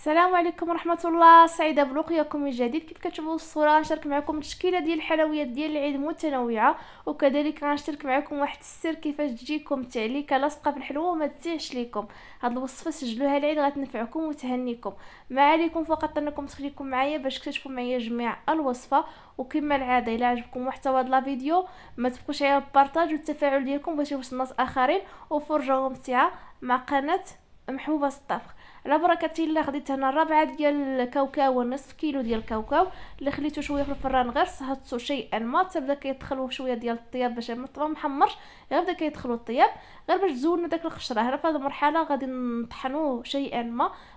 السلام عليكم ورحمه الله. سعيده بلقياكم من جديد. كيف كتشوفوا الصوره نشارك معكم تشكيله ديال الحلويات ديال العيد متنوعه، وكذلك غنشارك معكم واحد السر كيفاش تجيكم تعليكه لاصقه في الحلوه وما تزيحش ليكم. هاد الوصفه سجلوها العيد غتنفعكم وتهنيكم. ما عليكم فقط انكم تخليكم معايا باش تكتشفوا معايا جميع الوصفه. وكما العاده الا عجبكم محتوى هذا الفيديو ما تبقوش على البارطاج والتفاعل ديالكم باش يوصل الناس اخرين وفرجه ممتعه مع قناه محبوبه الطبخ. على بركه الله خديت هنا ربعه ديال الكاوكاو ونصف كيلو ديال الكاوكاو اللي خليته شويه في الفران غير صهدته شيئا ما تبدا كيدخلوا شويه ديال الطياب باش ما محمرش، غير بدا كيدخلوا الطياب غير باش تزولنا داك القشره. هنا في هذه المرحله غادي نطحنوه شيئا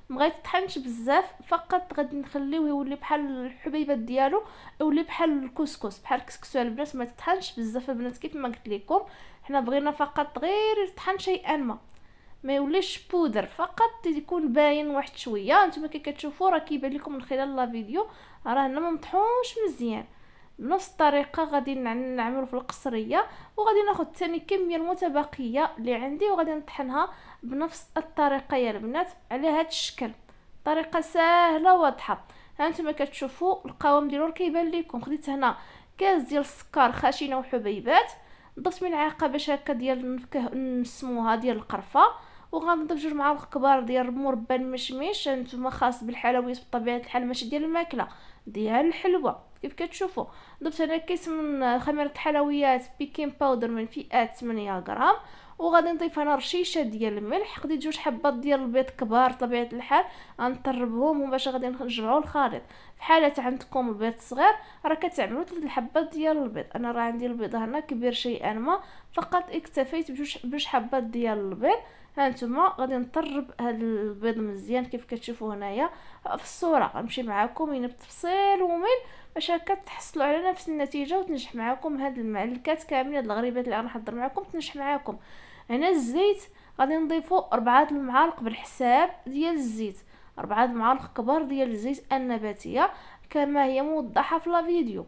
ما يطحنش بزاف، فقط غادي نخليوه يولي بحال الحبيبات ديالو، يولي بحال الكسكس بحال الكسكسو البنات. ما تطحنش بزاف البنات كيف ما قلت لكم، حنا بغينا فقط غير يطحن شيئا ما يوليش بودر، فقط يكون باين واحد شويه. نتوما كي كتشوفوا راه كيبان لكم من خلال لا فيديو راه هنا ما مطحونش مزيان. بنفس الطريقه غادي نعملوا في القصريه، وغادي ناخذ ثاني كميه المتبقيه اللي عندي وغادي نطحنها بنفس الطريقه يا البنات على هذا الشكل. طريقه سهله واضحه. هانتوما كتشوفوا القوام ديالو كيبان لكم. خديت هنا كاس ديال السكر خشنه وحبيبات، ضفت ملعقه باش هكا ديال نسموها ديال القرفه، وغنضيف 2 معالق كبار ديال مربى المشمش. نتوما خاص بالحلويات بطبيعه الحال ماشي ديال الماكله ديال الحلوه. كيف كتشوفوا ضفت انا كيس من خميره حلويات بيكين باودر من فئه 8 غرام، وغادي نضيف انا رشيشه ديال الملح. خديت 2 حبات ديال البيض كبار طبيعه الحال غنطربهم وباش غادي نجمعوا الخليط. في حاله عندكم البيض صغير راه كتعملوا 3 حبات ديال البيض، انا راه عندي البيض هنا كبير شيئا فقط اكتفيت بجوج حبات ديال البيض. هانتوما غادي نطرب هذا البيض مزيان كيف كتشوفوا هنايا في الصوره. غنمشي معكم هنا بتفصيل وميل باش هكا تحصلوا على نفس النتيجه وتنجح معكم هاد المعلكات كاملين. هاد الغريبات اللي غنحضر معكم تنجح معكم. هنا الزيت غادي نضيفوا 4 المعالق بالحساب ديال الزيت، 4 المعالق كبار ديال الزيت النباتيه كما هي موضحه في لا فيديو.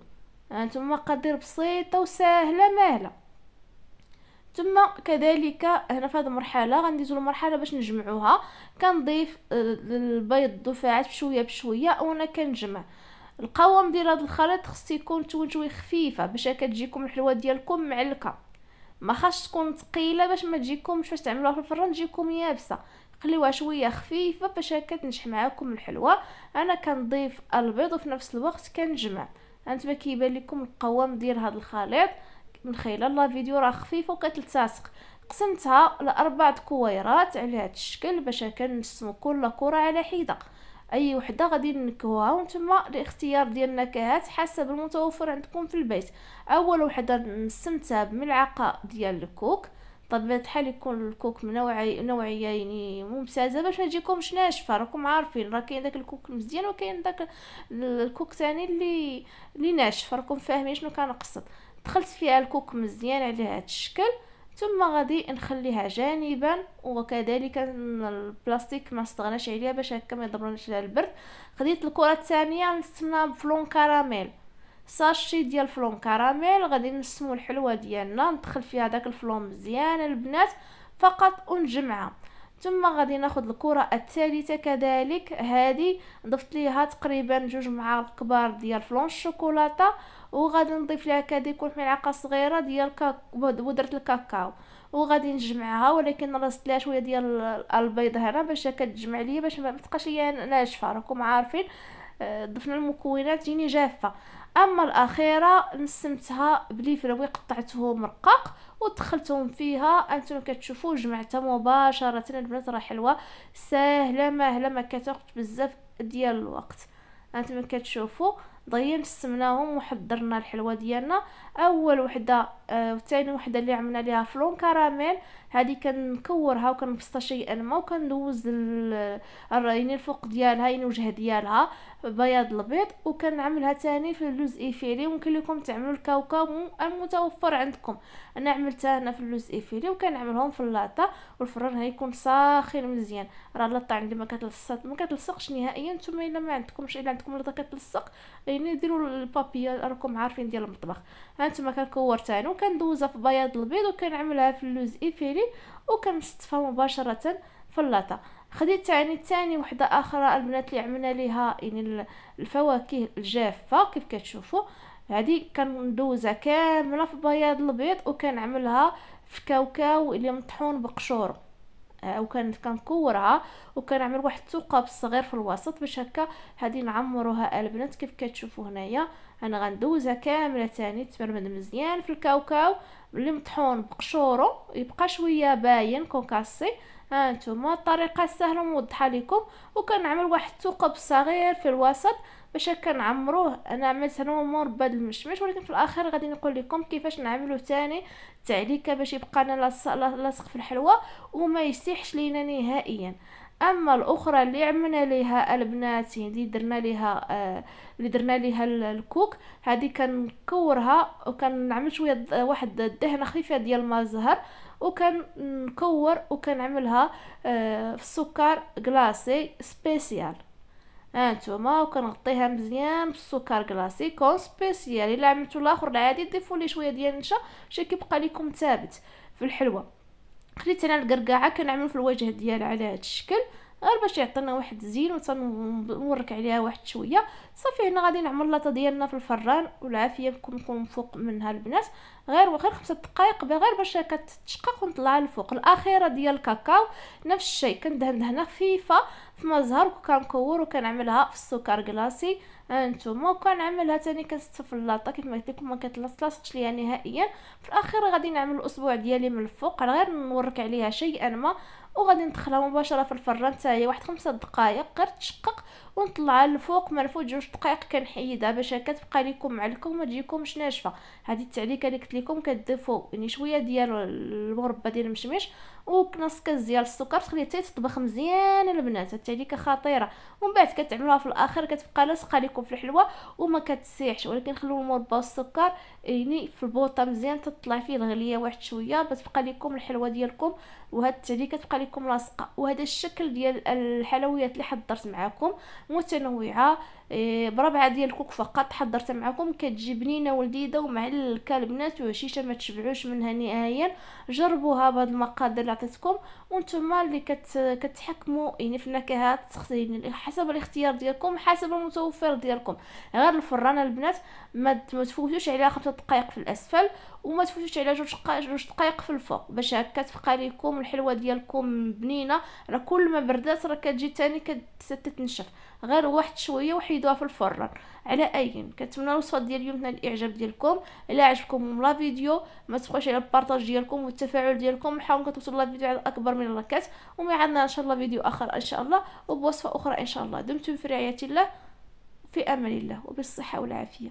هانتوما مقادير بسيطه وسهله ماهله. ثم كذلك هنا في هذه المرحله غنديزو للمرحله باش نجمعوها. كنضيف البيض دفعات بشويه بشويه وانا كنجمع. القوام ديال هذا الخليط خص يكون شويه خفيفه باش كتجيكم الحلوه ديالكم معلكه، ما خاصش تكون ثقيله باش ما تجيكمش فاش تعملوها في الفران تجيكم يابسه. خليوها شويه خفيفه باش هكا تنجح معاكم الحلوه. انا كنضيف البيض وفي نفس الوقت كنجمع. هانتوما كيبان لكم القوام ديال هذا الخليط من خلال لا فيديو راه خفيفه وكتلتصق. قسمتها ل4 كويرات على هذا الشكل باش هكا نقسموا كل كره على حده. اي وحده غادي نكوها وانتما الاختيار ديال النكهات حسب المتوفر عندكم في البيت. اول وحده نسمتها بملعقه ديال الكوك، طبيعه الحال يكون الكوك من نوعيه يعني ممتازه باش ما تجيكمش ناشفه. راكم عارفين راه كاين داك الكوك مزيان وكاين داك الكوك ثاني اللي ناشف، راكم فاهمين شنو كنقصد. دخلت فيها الكوك مزيان على هذا الشكل، ثم غادي نخليها جانبا. وكذلك البلاستيك ما استغناش عليها باش هكا ما يضرناش على البرد. خديت الكره الثانيه نستعملها بفلون كراميل، ساشي ديال فلون كراميل. غادي نسمو الحلوه ديالنا ندخل فيها داك الفلون مزيان البنات فقط ونجمعها. ثم غادي ناخذ الكره الثالثه كذلك، هذه ضفت ليها تقريبا 2 معالق كبار ديال فلون الشوكولاته، وغادي نضيف لها كذلك 1 ملعقه صغيره ديال بودره الكاكاو، وغادي نجمعها. ولكن رصت لها شويه ديال البيض هنا باش كتجمع ليا باش ما تبقاش ليا ناشفه. راكم عارفين ضفنا المكونات تجيني جافه. اما الاخيره نسمتها بليفروي قطعتهم رقاق ودخلتهم فيها. انتم كتشوفوا جمعتها مباشره البنات. راه حلوه ساهله ماهله ما كتاخذ بزاف ديال الوقت. انتم كتشوفوا ضيين قسمناهم وحضرنا الحلوه ديالنا. اول وحده وثاني وحده اللي عملنا ليها فلون كراميل، هذه كنكورها وكنبسطها شيئا ما وكندوز يعني الفوق ديالها يعني الوجه ديالها بياض البيض، وكنعملها ثاني في اللوز ايفيلي. ممكن لكم تعملوا الكاوكاو المتوفر عندكم. انا عملتها هنا في اللوز ايفيلي وكنعملهم في اللاطه والفران هيكون ساخن مزيان. راه اللاطه عندي ما كتلصقش نهائيا. نتوما الا ما عندكمش، الا عندكم لاطه كتلصق يعني ديروا البابيه راكم عارفين ديال المطبخ. هانتوما كنكور ثاني وكندوزها في بياض البيض وكنعملها في اللوز ايفيلي وكنصطفها مباشره في اللاطه. خديت تاني وحده اخرى البنات اللي عملنا ليها يعني الفواكه الجافه كيف كتشوفوا. هذه كندوزها كامله في بياض البيض وكنعملها في كاوكاو اللي مطحون بقشور، وكانت كنكورها وكنعمل واحد الثقب صغير في الوسط باش هكا هادي نعمروها البنات كيف كتشوفوا هنايا. انا غندوزها كامله تاني تمرمد مزيان في الكاوكاو اللي مطحون بقشورو يبقى شويه باين كوكاسي. ها انتما الطريقه سهله وموضحه لكم. وكنعمل واحد الثقب صغير في الوسط باش هكا نعمروه. انا عملت انا مربى المشمش، ولكن في الاخر غادي نقول لكم كيفاش نعملوه تاني تعليكه باش يبقى لنا لاصق في الحلوه وما يسيحش لينا نهائيا. اما الاخرى اللي عملنا ليها البنات اللي درنا ليها اللي درنا ليها الكوك، هذه كنكورها وكنعمل شويه واحد الدهنه خفيفه ديال الماء زهر وكنكور وكنعملها في السكر كلاصي سبيسيال. هانتوما وكنغطيها مزيان بالسكر كلاصي كون سبيسيال. الا عملتو الاخر العادي ضيفوا ليه شويه ديال النشا باش كيبقى لكم ثابت في الحلوه. خديت انا القرقعه كنعمل في الوجه ديالها على هذا الشكل غير باش يعطينا واحد الزين وتنورك عليها واحد شويه. صافي هنا غادي نعمل لاطه ديالنا في الفران والعافيه بكم نكون فوق منها البنات غير 5 دقائق غير باش كتشقق ونطلعها للفوق. الاخيره ديال الكاكاو نفس الشيء كندهن خفيفه في ما زهر وكنكور وكنعملها في السكر كلاصي. هانتوما وكنعملها تاني كنستف اللاطه كيف ما قلت لكم ما كتلاصقش ليا نهائيا. في الاخير غادي نعمل الاصبع ديالي من الفوق غير نورك عليها شيئا ما وغادي ندخلها مباشره في الفران حتى هي واحد 5 دقائق غير تشقق ونطلعها للفوق. ما نفوت 2 دقائق كنحيدها باش هكا تبقى لكم معلكم وما تجيكمش ناشفه. هذه التعليكه اللي قلت لكم كتضيفوا يعني شويه ديال المربى ديال المشمش ونص كاس ديال السكر تخليها حتى تطبخ مزيان البنات. التعليكه خطيره ومن بعد كتعملوها في الاخر كتبقى لاصقه لكم في الحلوه وما كتسيحش. ولكن خلوا المربى والسكر يعني في البوطه مزيان تطلع فيه الغليه واحد شويه باش تبقى لكم الحلوه ديالكم وهاد التعليكه تبقى لكم لاصقه. وهذا الشكل ديال الحلويات اللي حضرت معكم متنوعه بربعه ديال الكوك فقط حضرت معكم كتجي بنينه ولذيذه ومعلكه البنات وهشيشه ما تشبعوش منها نهائيا. جربوها بهاد المقادير اللي عطيتكم وانتم اللي كتحكموا يعني في النكهات يعني حسب الاختيار ديالكم حسب المتوفر ديالكم. غير الفران البنات ما تفوتوش عليها 5 دقائق في الاسفل وما تفوتوش على 2 دقائق في الفوق باش هكا تبقى لكم الحلوه ديالكم بنينه. راه كل ما بردات راه كتجي تاني كتتنشف غير واحد شويه وحيدوها في الفران. على اي كنتمنى الوصفه ديال اليوم تنال الاعجاب ديالكم. الا عجبكم لا فيديو ما تبخلوش على البارطاج ديالكم والتفاعل ديالكم. حاولوا توصلوا الفيديو على اكبر من اللايكات ومعنا ان شاء الله فيديو اخر ان شاء الله وبوصفه اخرى ان شاء الله. دمتم في رعايه الله في امان الله وبالصحه والعافيه.